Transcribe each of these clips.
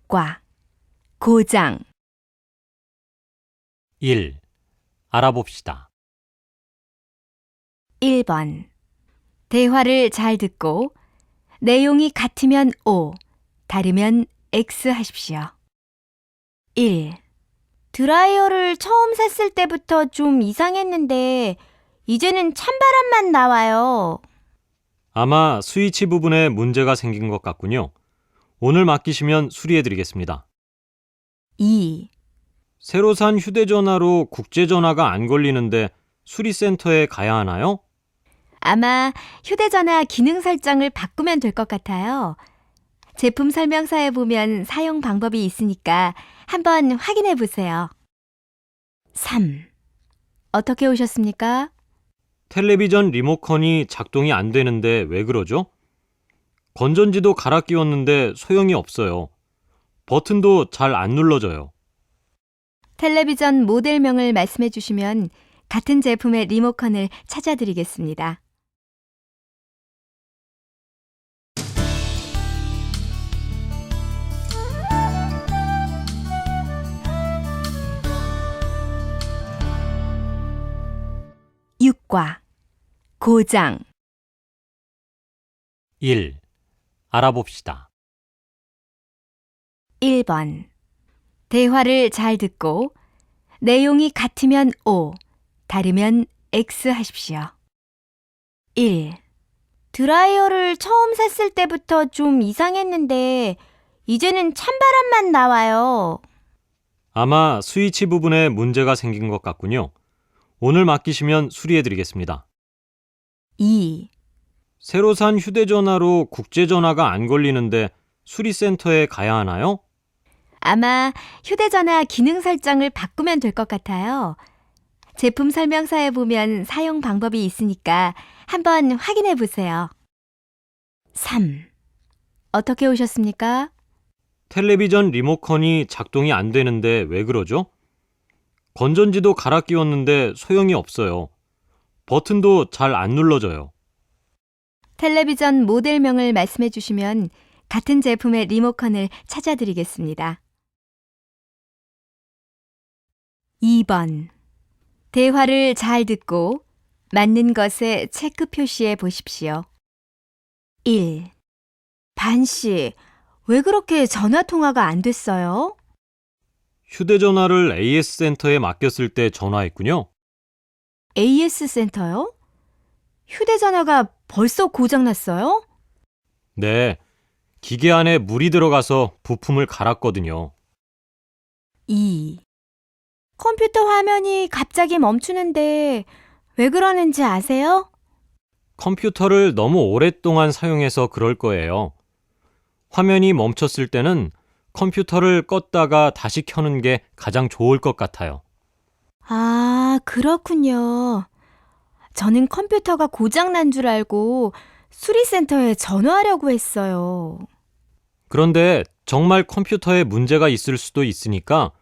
6과 고장 1. 알아봅시다. 1번 대화를 잘 듣고 내용이 같으면 O, 다르면 X 하십시오. 1. 드라이어를 처음 샀을 때부터 좀 이상했는데 이제는 찬바람만 나와요. 아마 스위치 부분에 문제가 생긴 것 같군요. 오늘 맡기시면 수리해드리겠습니다. 2. 새로 산 휴대전화로 국제전화가 안 걸리는데 수리센터에 가야 하나요? 아마 휴대전화 기능 설정을 바꾸면 될 것 같아요. 제품 설명서에 보면 사용 방법이 있으니까 한번 확인해 보세요. 3. 어떻게 오셨습니까? 텔레비전 리모컨이 작동이 안 되는데 왜 그러죠? 건전지도 갈아 끼웠는데 소용이 없어요. 버튼도 잘 안 눌러져요. 텔레비전 모델명을 말씀해 주시면 같은 제품의 리모컨을 찾아드리겠습니다. 육과 고장 1. 알아봅시다. 1번 대화를 잘 듣고 내용이 같으면 O, 다르면 X 하십시오. 1. 드라이어를 처음 샀을 때부터 좀 이상했는데 이제는 찬바람만 나와요. 아마 스위치 부분에 문제가 생긴 것 같군요. 오늘 맡기시면 수리해드리겠습니다. 2. 새로 산 휴대전화로 국제전화가 안 걸리는데 수리센터에 가야 하나요? 아마 휴대전화 기능 설정을 바꾸면 될 것 같아요. 제품 설명서에 보면 사용 방법이 있으니까 한번 확인해 보세요. 3. 어떻게 오셨습니까? 텔레비전 리모컨이 작동이 안 되는데 왜 그러죠? 건전지도 갈아 끼웠는데 소용이 없어요. 버튼도 잘 안 눌러져요. 텔레비전 모델명을 말씀해 주시면 같은 제품의 리모컨을 찾아드리겠습니다. 2번 대화를 잘 듣고 맞는 것에 체크 표시해 보십시오. 1. 반씨, 왜 그렇게 전화 통화가 안 됐어요? 휴대전화를 AS 센터에 맡겼을 때 전화했군요. AS 센터요? 휴대전화가 벌써 고장났어요? 네, 기계 안에 물이 들어가서 부품을 갈았거든요. 2. 컴퓨터 화면이 갑자기 멈추는데 왜 그러는지 아세요? 컴퓨터를 너무 오랫동안 사용해서 그럴 거예요. 화면이 멈췄을 때는 컴퓨터를 껐다가 다시 켜는 게 가장 좋을 것 같아요. 아, 그렇군요. 저는 컴퓨터가 고장난 줄 알고 수리센터에 전화하려고 했어요. 그런데 정말 컴퓨터에 문제가 있을 수도 있으니까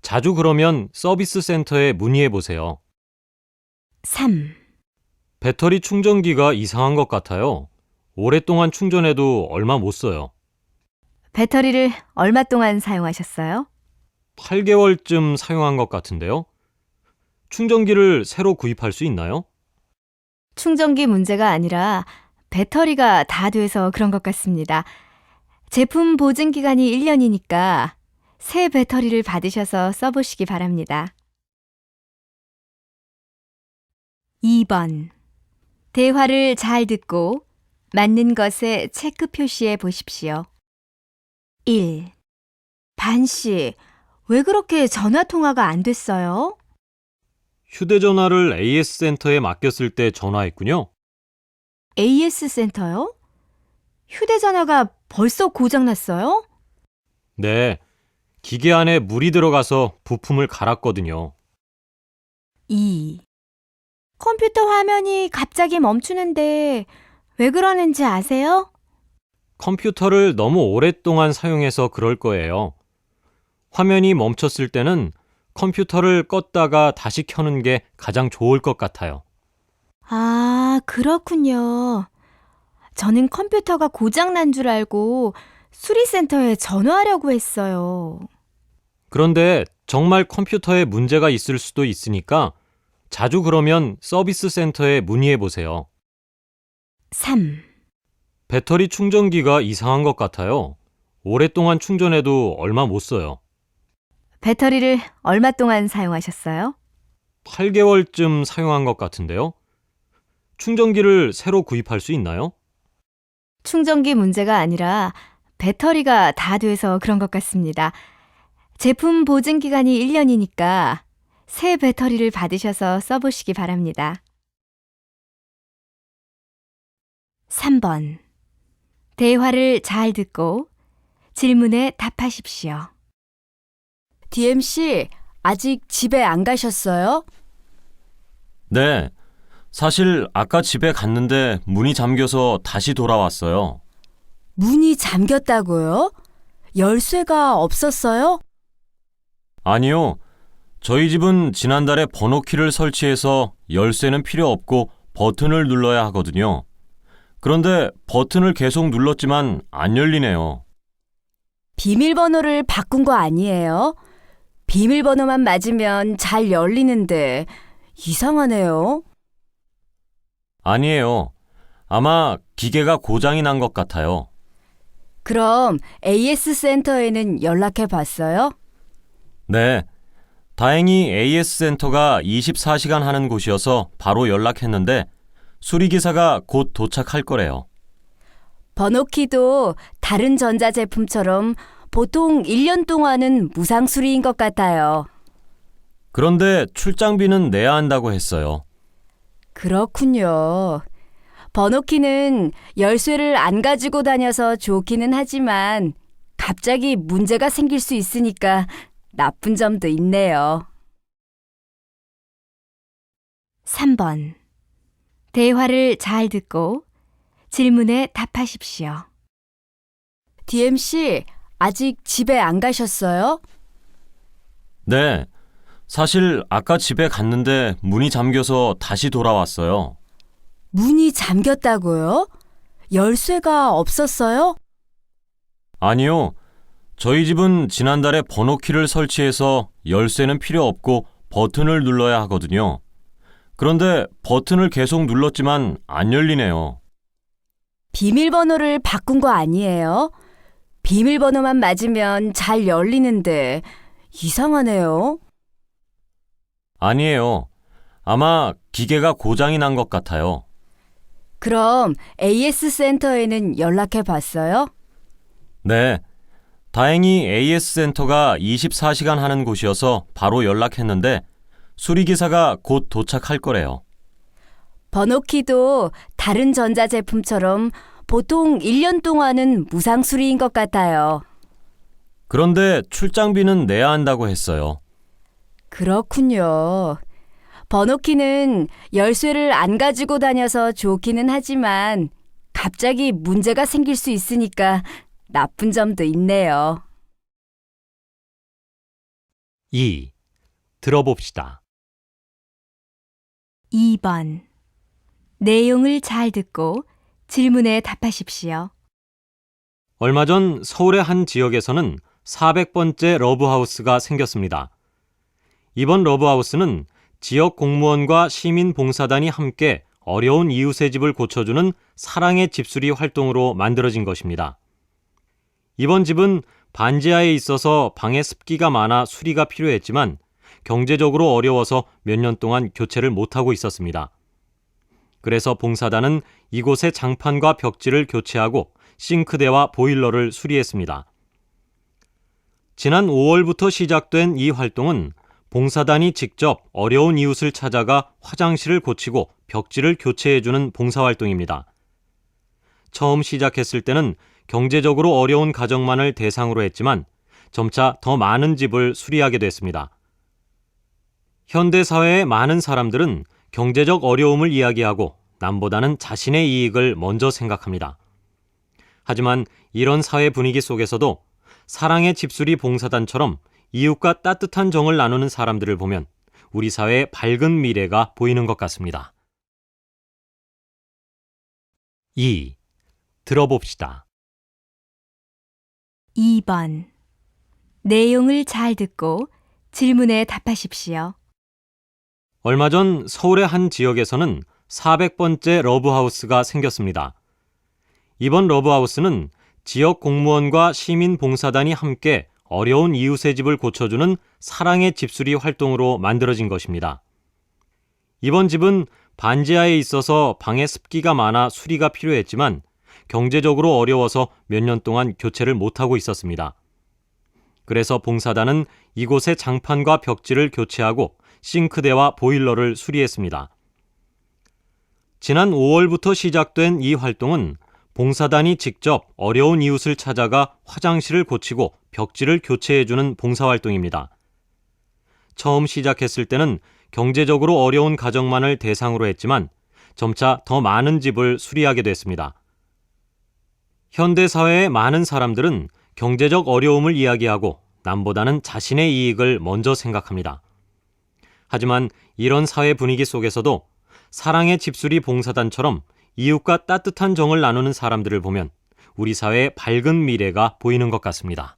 자주 그러면 서비스 센터에 문의해 보세요. 3. 배터리 충전기가 이상한 것 같아요. 오랫동안 충전해도 얼마 못 써요. 배터리를 얼마 동안 사용하셨어요? 8개월쯤 사용한 것 같은데요. 충전기를 새로 구입할 수 있나요? 충전기 문제가 아니라 배터리가 다 돼서 그런 것 같습니다. 제품 보증 기간이 1년이니까 새 배터리를 받으셔서 써보시기 바랍니다. 2번 대화를 잘 듣고 맞는 것에 체크 표시해 보십시오. 1. 반씨, 왜 그렇게 전화 통화가 안 됐어요? 휴대전화를 AS 센터에 맡겼을 때 전화했군요. AS 센터요? 휴대전화가 벌써 고장났어요? 네, 기계 안에 물이 들어가서 부품을 갈았거든요. 2. 컴퓨터 화면이 갑자기 멈추는데 왜 그러는지 아세요? 컴퓨터를 너무 오랫동안 사용해서 그럴 거예요. 화면이 멈췄을 때는 컴퓨터를 껐다가 다시 켜는 게 가장 좋을 것 같아요. 아, 그렇군요. 저는 컴퓨터가 고장난 줄 알고 수리센터에 전화하려고 했어요. 그런데 정말 컴퓨터에 문제가 있을 수도 있으니까 자주 그러면 서비스 센터에 문의해 보세요. 3. 배터리 충전기가 이상한 것 같아요. 오랫동안 충전해도 얼마 못 써요. 배터리를 얼마 동안 사용하셨어요? 8개월쯤 사용한 것 같은데요. 충전기를 새로 구입할 수 있나요? 충전기 문제가 아니라 배터리가 다 돼서 그런 것 같습니다. 제품 보증 기간이 1년이니까 새 배터리를 받으셔서 써보시기 바랍니다. 3번. 대화를 잘 듣고 질문에 답하십시오. DMC, 아직 집에 안 가셨어요? 네, 사실 아까 집에 갔는데 문이 잠겨서 다시 돌아왔어요. 문이 잠겼다고요? 열쇠가 없었어요? 아니요, 저희 집은 지난달에 번호키를 설치해서 열쇠는 필요 없고 버튼을 눌러야 하거든요. 그런데 버튼을 계속 눌렀지만 안 열리네요. 비밀번호를 바꾼 거 아니에요? 비밀번호만 맞으면 잘 열리는데 이상하네요. 아니에요. 아마 기계가 고장이 난 것 같아요. 그럼 AS 센터에는 연락해 봤어요? 네, 다행히 AS 센터가 24시간 하는 곳이어서 바로 연락했는데 수리기사가 곧 도착할 거래요. 번호키도 다른 전자제품처럼 보통 1년 동안은 무상 수리인 것 같아요. 그런데 출장비는 내야 한다고 했어요. 그렇군요. 번호키는 열쇠를 안 가지고 다녀서 좋기는 하지만 갑자기 문제가 생길 수 있으니까 나쁜 점도 있네요. 3번. 대화를 잘 듣고 질문에 답하십시오. DMC, 아직 집에 안 가셨어요? 네, 사실 아까 집에 갔는데 문이 잠겨서 다시 돌아왔어요. 문이 잠겼다고요? 열쇠가 없었어요? 아니요, 저희 집은 지난달에 번호키를 설치해서 열쇠는 필요 없고 버튼을 눌러야 하거든요. 그런데 버튼을 계속 눌렀지만 안 열리네요. 비밀번호를 바꾼 거 아니에요? 비밀번호만 맞으면 잘 열리는데 이상하네요. 아니에요. 아마 기계가 고장이 난 것 같아요. 그럼 AS 센터에는 연락해 봤어요? 네, 다행히 AS 센터가 24시간 하는 곳이어서 바로 연락했는데 수리기사가 곧 도착할 거래요. 번호키도 다른 전자제품처럼 보통 1년 동안은 무상 수리인 것 같아요. 그런데 출장비는 내야 한다고 했어요. 그렇군요. 번호키는 열쇠를 안 가지고 다녀서 좋기는 하지만 갑자기 문제가 생길 수 있으니까 나쁜 점도 있네요. 2. 들어봅시다. 2번. 내용을 잘 듣고 질문에 답하십시오. 얼마 전 서울의 한 지역에서는 400번째 러브하우스가 생겼습니다. 이번 러브하우스는 지역 공무원과 시민봉사단이 함께 어려운 이웃의 집을 고쳐주는 사랑의 집수리 활동으로 만들어진 것입니다. 이번 집은 반지하에 있어서 방에 습기가 많아 수리가 필요했지만 경제적으로 어려워서 몇 년 동안 교체를 못하고 있었습니다. 그래서 봉사단은 이곳의 장판과 벽지를 교체하고 싱크대와 보일러를 수리했습니다. 지난 5월부터 시작된 이 활동은 봉사단이 직접 어려운 이웃을 찾아가 화장실을 고치고 벽지를 교체해주는 봉사활동입니다. 처음 시작했을 때는 경제적으로 어려운 가정만을 대상으로 했지만 점차 더 많은 집을 수리하게 됐습니다. 현대사회의 많은 사람들은 경제적 어려움을 이야기하고 남보다는 자신의 이익을 먼저 생각합니다. 하지만 이런 사회 분위기 속에서도 사랑의 집수리 봉사단처럼 이웃과 따뜻한 정을 나누는 사람들을 보면 우리 사회의 밝은 미래가 보이는 것 같습니다. 2. 들어봅시다. 2번. 내용을 잘 듣고 질문에 답하십시오. 얼마 전 서울의 한 지역에서는 400번째 러브하우스가 생겼습니다. 이번 러브하우스는 지역 공무원과 시민 봉사단이 함께 어려운 이웃의 집을 고쳐주는 사랑의 집수리 활동으로 만들어진 것입니다. 이번 집은 반지하에 있어서 방에 습기가 많아 수리가 필요했지만 경제적으로 어려워서 몇 년 동안 교체를 못하고 있었습니다. 그래서 봉사단은 이곳의 장판과 벽지를 교체하고 싱크대와 보일러를 수리했습니다. 지난 5월부터 시작된 이 활동은 봉사단이 직접 어려운 이웃을 찾아가 화장실을 고치고 벽지를 교체해주는 봉사활동입니다. 처음 시작했을 때는 경제적으로 어려운 가정만을 대상으로 했지만 점차 더 많은 집을 수리하게 됐습니다. 현대사회의 많은 사람들은 경제적 어려움을 이야기하고 남보다는 자신의 이익을 먼저 생각합니다. 하지만 이런 사회 분위기 속에서도 사랑의 집수리 봉사단처럼 이웃과 따뜻한 정을 나누는 사람들을 보면 우리 사회의 밝은 미래가 보이는 것 같습니다.